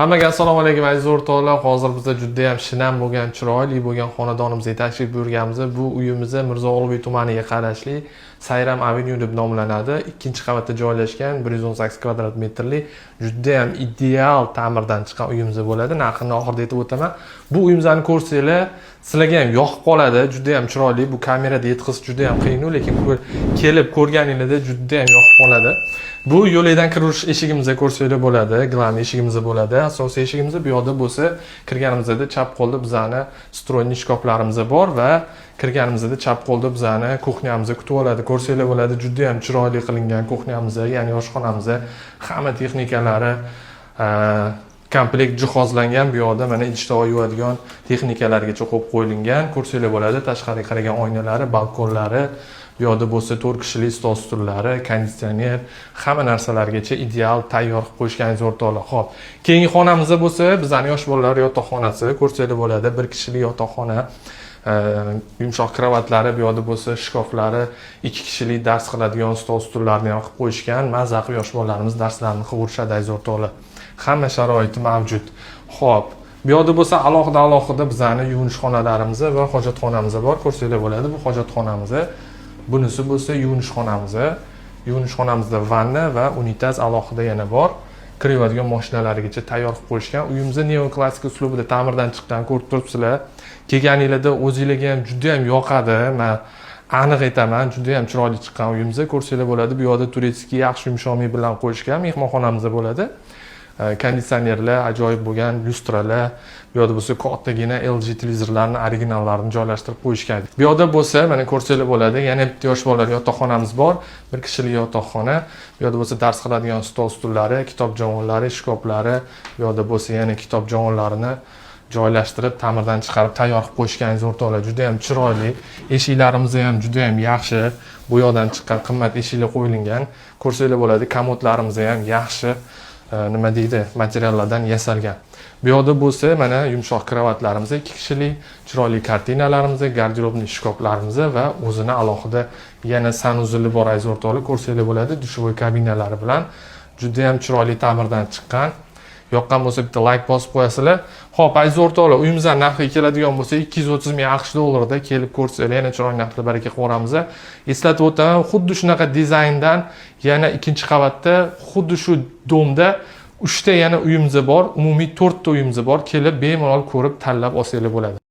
Hammaga assalomu alaykum aziz o'rtoqlar. Hozir bizda juda ham shinam bo'lgan, chiroyli bo'lgan xonadonimizga tashrif buyurganmiz. Bu uyimiz Mirzo Ulug'bek tumaniga qarashli Sayram Avenue deb nomlanadi. Ikkinchi qavatda joylashgan 118 kvadrat metrli juda ham ideal ta'mirdan chiqqan uyimiz bo'ladi. Narxini oxirida aytib o'taman. Bu uyimizni ko'rsanglar, sizlarga ham yoqib qoladi. Juda ham chiroyli. Bu kamerada yetkazish juda ham qiyin, lekin kelib ko'rganingizda juda ham yoqib qoladi. Bu yo'ldan kirish eshigimizga ko'rsanglar bo'ladi. Glam eshigimiz bo'ladi. Asosiy eshigimiz bu yoqda bo'lsa, kirganimizda chap qo'lda bizani stroyniy shkoflarimiz bor va kirganimizda chap qo'lda bizani kuxnyamiz kutib oladi. Ko'rsanglar bo'ladi, juda ham chiroyli qilingan kuxnyamiz, ya'ni oshxonamiz, hamma texnikalari komplekt jihozlangan. Bu yoqda mana idishda yuvadigan texnikalargacha qo'yib qo'yilgan. Ko'rsanglar bo'ladi, tashqariga qaragan oynalari, balkonlari, bu yoqda bo'lsa 4 kishilik stol stullari, konditsioner, hamma narsalargacha ideal tayyor qilib qo'yishganingiz o'rtoqlar. Xo'p, keyingi xonamizda bo'lsa, bizning yosh bolalar yotoqxonasi, ko'rsanglar bo'ladi, 1 kishilik yotoqxona, yumshoq kravatlari, bu yoqda bo'lsa shkoflari, 2 kishilik dars qiladigan stol stullarni ham qilib qo'yishgan. Mazza qilib yosh bolalarimiz darslarini qilib o'rishadi aziz o'rtoqlar. Hamma sharoiti mavjud. Xo'p, bu yoqda bo'lsa alohida bizning yuvinish xonalarimiz va hojatxonamiz bor. Ko'rsanglar bo'ladi, bu hojatxonamiz. Bunisi bo'lsa yuvinish xonamiz. Yuvinish xonamizda vanna va unitaz alohida yana bor. Kiradigan mashinalargacha tayyor qilib qo'yishgan. Uyimiz neoklassik uslubida ta'mirdan chiqqan, ko'rib turibsizlar. Kelganingizda o'zingizga ham juda ham yoqadi. Men aniq aytaman, juda ham chiroyli chiqqan uyimiz. Ko'rsanglar bo'ladi, bu yoqda turetskiy yaxshi yumshoq bilan qo'yishgan mehmonxonamiz bo'ladi. Konditsionerlar, ajoyib bo'lgan lyustralar, bu yoqda bo'lsa kattagina LG televizorlarning originallarini joylashtirib qo'yishgan. Bu yoqda bo'lsa, mana ko'rsanglar bo'ladi, yana bitta yosh bolalar yotoqxonamiz bor, 1 kishilik yotoqxona. Bu yoqda bo'lsa dars qiladigan stol stullari, kitob javonlari, shkoflari, bu yoqda bo'lsa yana kitob javonlarini joylashtirib, ta'mirdan chiqarib tayyor qilib qo'yishganingiz o'rtoqlar. Juda ham chiroyli. Eshiklarimiz ham juda ham yaxshi. Bu yoqdan chiqqan qimmat eshiklar qo'yilgan. Ko'rsanglar bo'ladi, komodlarimiz ham yaxshi nima deydi, materiallardan yasalgan. Bu yoqda bo'lsa, mana yumshoq kravatlarimiz, 2 kishilik, chiroyli kartinalarimiz, garderobli shkoflarimiz va o'zini alohida yana sanuzuli bor aziz o'rtoqlar. Ko'rsanglar bo'ladi, dushovoy kabinalari bilan juda ham chiroyli ta'mirdan chiqqan. Yoqqan bo'lsa bitta like bosib qo'yasizlar. Xo'p, aziz o'rtoqlar, uyimizning narxiga keladigan bo'lsa 230 ming AQSh dollarida kelib ko'rsanglar, yana chiroyli narxda baraka qilamiz. Eslatib o'taman, xuddi shunaqa dizayndan yana ikkinchi qavatda, xuddi shu domda 3 ta yana uyimiz bor, umumiy 4 ta uyimiz bor. Kelib bemalol ko'rib tanlab olsanglar bo'ladi.